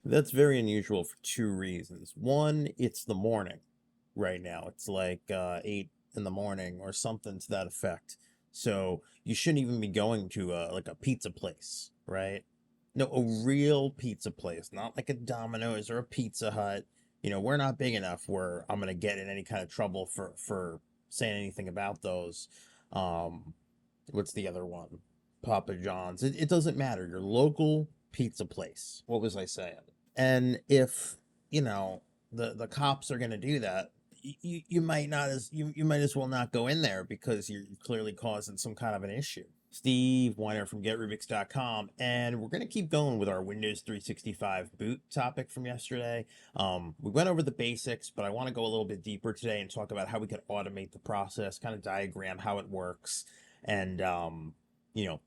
That's very unusual for two reasons. One, it's the morning right now. It's like 8 in the morning or something to that effect. So you shouldn't even be going to like a pizza place, right? No, a real pizza place, not like a Domino's or a Pizza Hut. We're not big enough where I'm gonna get in any kind of trouble for saying anything about those. Um, what's the other one? Papa John's. It doesn't matter. Your local pizza place. What was I saying? And if, you know, the cops are going to do that, you might not as you might as well not go in there because you're clearly causing some kind of an issue. Steve Weiner from GetRubix.com, and we're going to keep going with our Windows 365 boot topic from yesterday. We went over the basics, but I want to go a little bit deeper today and talk about how we could automate the process, kind of diagram how it works, and you know,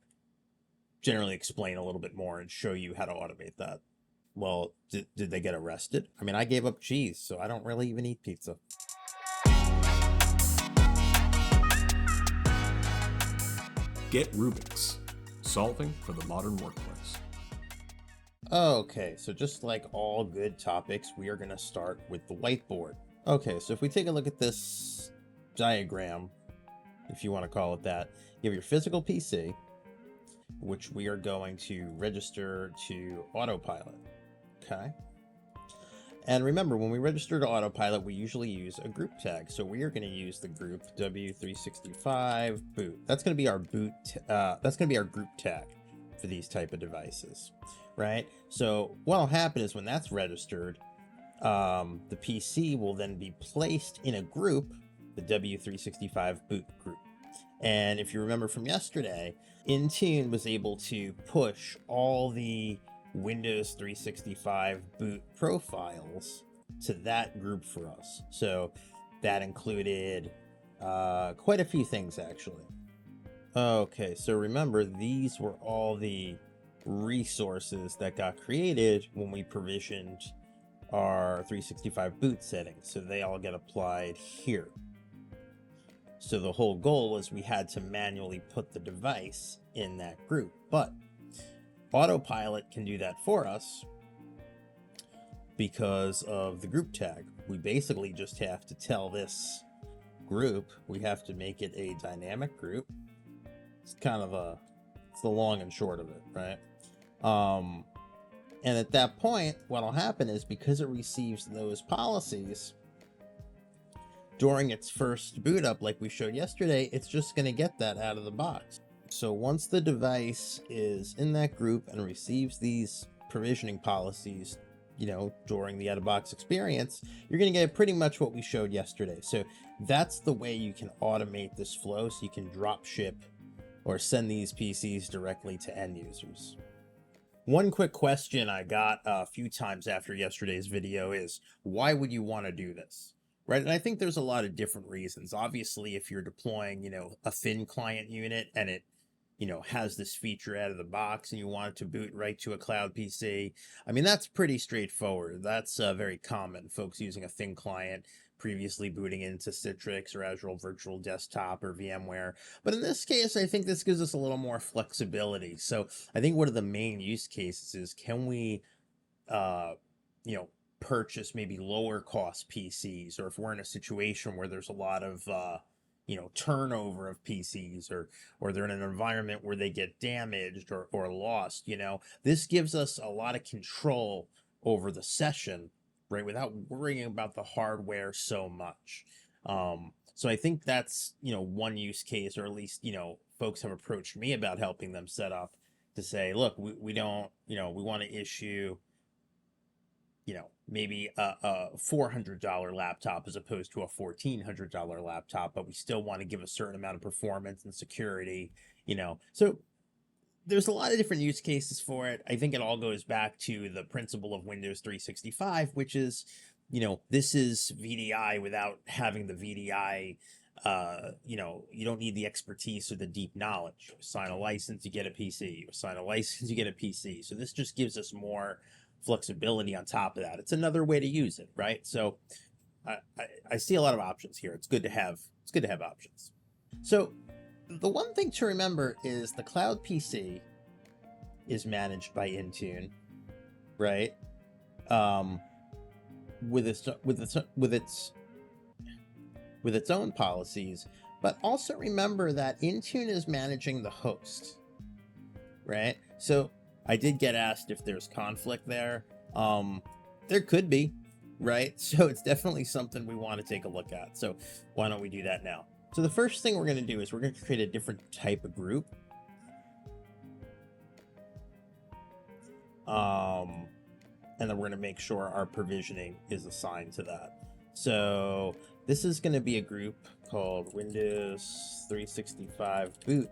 generally explain a little bit more and show you how to automate that. Well, did they get arrested? I mean, I gave up cheese, so I don't really even eat pizza. Get Rubik's, solving for the modern workplace. Okay, so just like all good topics, we are going to start with the whiteboard. Okay, so if we take a look at this diagram, if you want to call it that, you have your physical PC, which we are going to register to Autopilot. Okay. And remember, when we register to Autopilot, we usually use a group tag. So we are going to use the group W365 boot. That's going to be our boot. That's going to be our group tag for these type of devices, right? So what'll happen is when that's registered, the PC will then be placed in a group, the W365 boot group. And if you remember from yesterday, Intune was able to push all the Windows 365 boot profiles to that group for us. So that included quite a few things, actually. Okay, so remember, these were all the resources that got created when we provisioned our 365 boot settings. So they all get applied here. So the whole goal was we had to manually put the device in that group. But Autopilot can do that for us because of the group tag. We basically just have to tell this group, we have to make it a dynamic group. It's kind of it's the long and short of it, right? And at that point, what'll happen is because it receives those policies during its first boot up, like we showed yesterday, it's just going to get that out of the box. So once the device is in that group and receives these provisioning policies, during the out-of-box experience, you're going to get pretty much what we showed yesterday. So that's the way you can automate this flow, so you can drop ship or send these PCs directly to end users. One quick question I got a few times after yesterday's video is, why would you want to do this? Right, and I think there's a lot of different reasons. Obviously, if you're deploying, a thin client unit and it has this feature out of the box and you want it to boot right to a cloud PC. I mean, that's pretty straightforward. That's very common. Folks using a thin client previously booting into Citrix or Azure Virtual Desktop or VMware. But in this case, I think this gives us a little more flexibility. So I think one of the main use cases is, can we, purchase maybe lower cost PCs, or if we're in a situation where there's a lot of, turnover of PCs, or they're in an environment where they get damaged or lost, this gives us a lot of control over the session, right, without worrying about the hardware so much. So I think that's, one use case, or at least, folks have approached me about helping them set up to say, look, we don't, we want to issue, maybe a $400 laptop as opposed to a $1,400 laptop, but we still want to give a certain amount of performance and security, So there's a lot of different use cases for it. I think it all goes back to the principle of Windows 365, which is, this is VDI without having the VDI. You don't need the expertise or the deep knowledge. You sign a license, you get a PC. You sign a license, you get a PC. So this just gives us more flexibility on top of that. It's another way to use it, right? So I see a lot of options here. It's good to have options. So the one thing to remember is the cloud PC is managed by Intune, right? with its own policies. But also remember that Intune is managing the host, right? So I did get asked if there's conflict there. There could be, right? So it's definitely something we want to take a look at. So why don't we do that now? So the first thing we're going to do is we're going to create a different type of group. And then we're going to make sure our provisioning is assigned to that. So this is going to be a group called Windows 365 Boot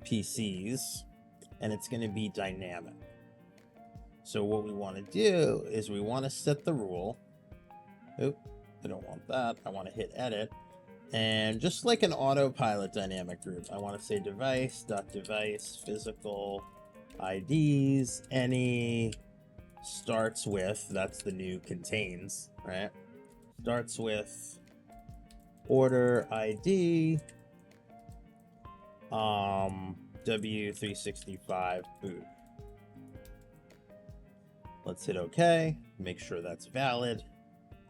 PCs, and it's going to be dynamic. So what we want to do is we want to set the rule. Oop, I don't want that. I want to hit edit. And just like an Autopilot dynamic group, I want to say device.device physical IDs, any starts with, that's the new contains, right? Starts with order ID W365 boot. Let's hit OK, make sure that's valid,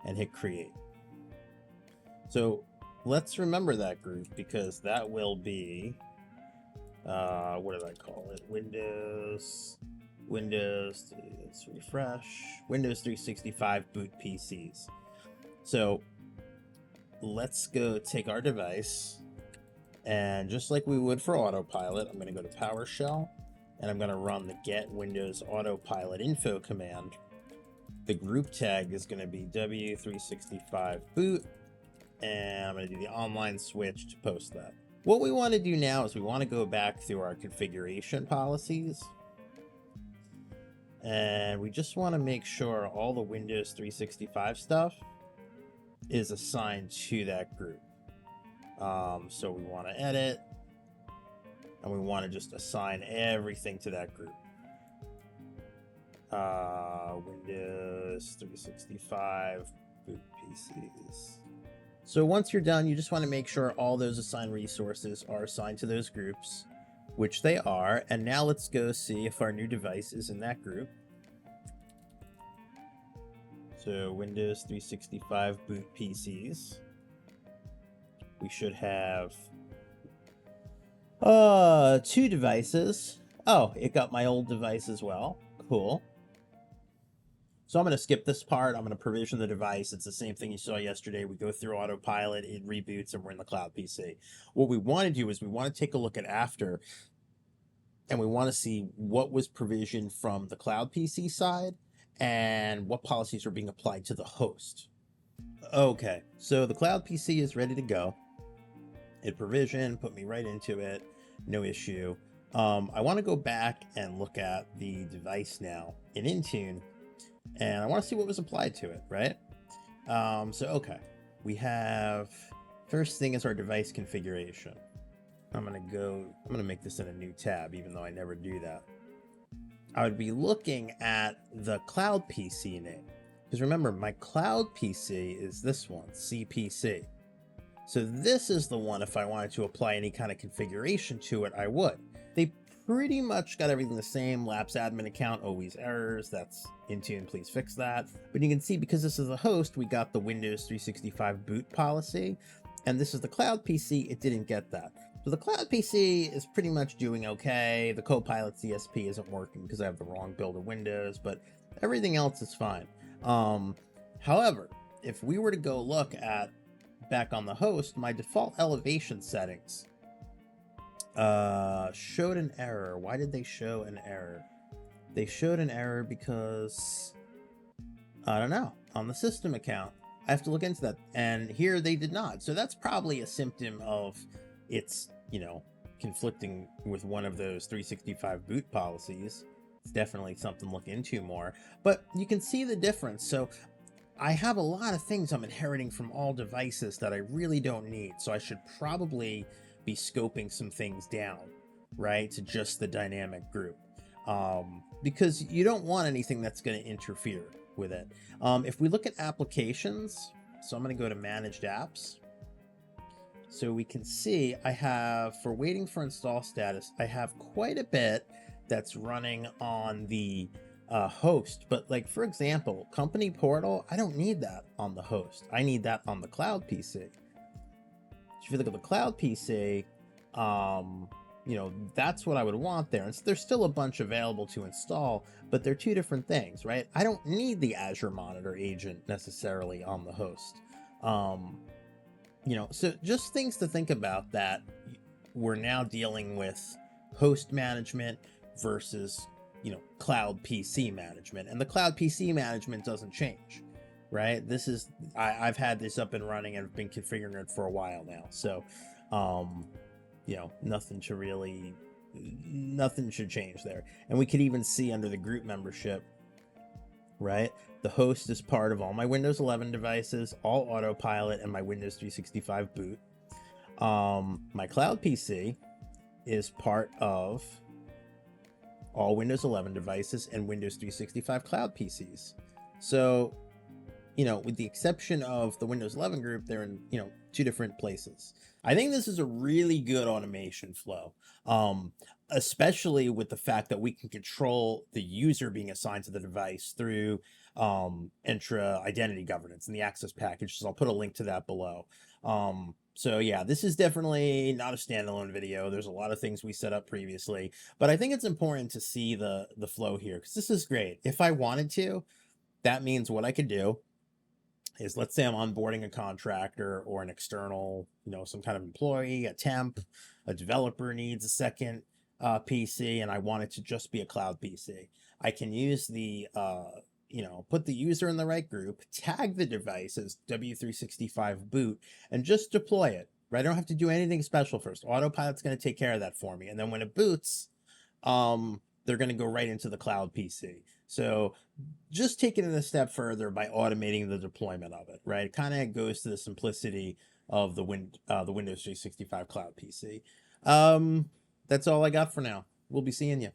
and hit create. So let's remember that group, because that will be what did I call it? Windows, let's refresh, Windows 365 boot PCs. So let's go take our device, and just like we would for Autopilot, I'm going to go to PowerShell, and I'm going to run the get Windows Autopilot info command. The group tag is going to be W365 boot, and I'm going to do the online switch to post that. What we want to do now is we want to go back through our configuration policies, and we just want to make sure all the Windows 365 stuff is assigned to that group. So we want to edit, and we want to just assign everything to that group. Windows 365 boot PCs. So once you're done, you just want to make sure all those assigned resources are assigned to those groups, which they are. And now let's go see if our new device is in that group. So Windows 365 boot PCs. We should have 2 devices. Oh, it got my old device as well. Cool. So I'm going to skip this part. I'm going to provision the device. It's the same thing you saw yesterday. We go through Autopilot, it reboots, and we're in the cloud PC. What we want to do is we want to take a look at after, and we want to see what was provisioned from the cloud PC side and what policies are being applied to the host. Okay, so the cloud PC is ready to go. It provisioned, put me right into it, no issue. I want to go back and look at the device now in Intune, and I want to see what was applied to it, right? Okay, we have, first thing is our device configuration. I'm gonna make this in a new tab, even though I never do that. I would be looking at the cloud PC name, because remember, my cloud PC is this one, CPC. So this is the one, if I wanted to apply any kind of configuration to it, I would. They pretty much got everything the same. Lapse admin account, always errors. That's Intune, please fix that. But you can see, because this is a host, we got the Windows 365 boot policy. And this is the cloud PC, it didn't get that. So the cloud PC is pretty much doing okay. The Copilot CSP isn't working because I have the wrong build of Windows, but everything else is fine. However, if we were to go look at back on the host, my default elevation settings showed an error. Why did they show an error? They showed an error because, I don't know, on the system account. I have to look into that. And here they did not. So that's probably a symptom of it's, conflicting with one of those 365 boot policies. It's definitely something to look into more. But you can see the difference. So I have a lot of things I'm inheriting from all devices that I really don't need. So I should probably be scoping some things down, right, to just the dynamic group. Because you don't want anything that's going to interfere with it. If we look at applications, so I'm going to go to managed apps. So we can see I have, for waiting for install status, I have quite a bit that's running on the host. But like, for example, company portal, I don't need that on the host. I need that on the cloud PC. If you look at the cloud PC, that's what I would want there. And so there's still a bunch available to install, but they're two different things, right? I don't need the Azure Monitor agent necessarily on the host. So just things to think about, that we're now dealing with host management versus, cloud PC management. And the cloud PC management doesn't change, right? I've had this up and running and I've been configuring it for a while now. So, nothing should change there. And we could even see under the group membership, right? The host is part of all my Windows 11 devices, all Autopilot, and my Windows 365 boot. My cloud PC is part of all Windows 11 devices and Windows 365 cloud PCs. So, with the exception of the Windows 11 group, they're in, two different places. I think this is a really good automation flow, especially with the fact that we can control the user being assigned to the device through Entra identity governance and the access packages. I'll put a link to that below. So yeah, this is definitely not a standalone video. There's a lot of things we set up previously, but I think it's important to see the flow here, because this is great. If I wanted to, that means what I could do is, let's say I'm onboarding a contractor or an external, some kind of employee, a temp, a developer needs a second PC, and I want it to just be a cloud PC. I can use the, put the user in the right group, tag the device as W365 boot, and just deploy it, right? I don't have to do anything special first. Autopilot's going to take care of that for me. And then when it boots, they're going to go right into the cloud PC. So just taking it a step further by automating the deployment of it, right? It kind of goes to the simplicity of the Windows 365 cloud PC. That's all I got for now. We'll be seeing you.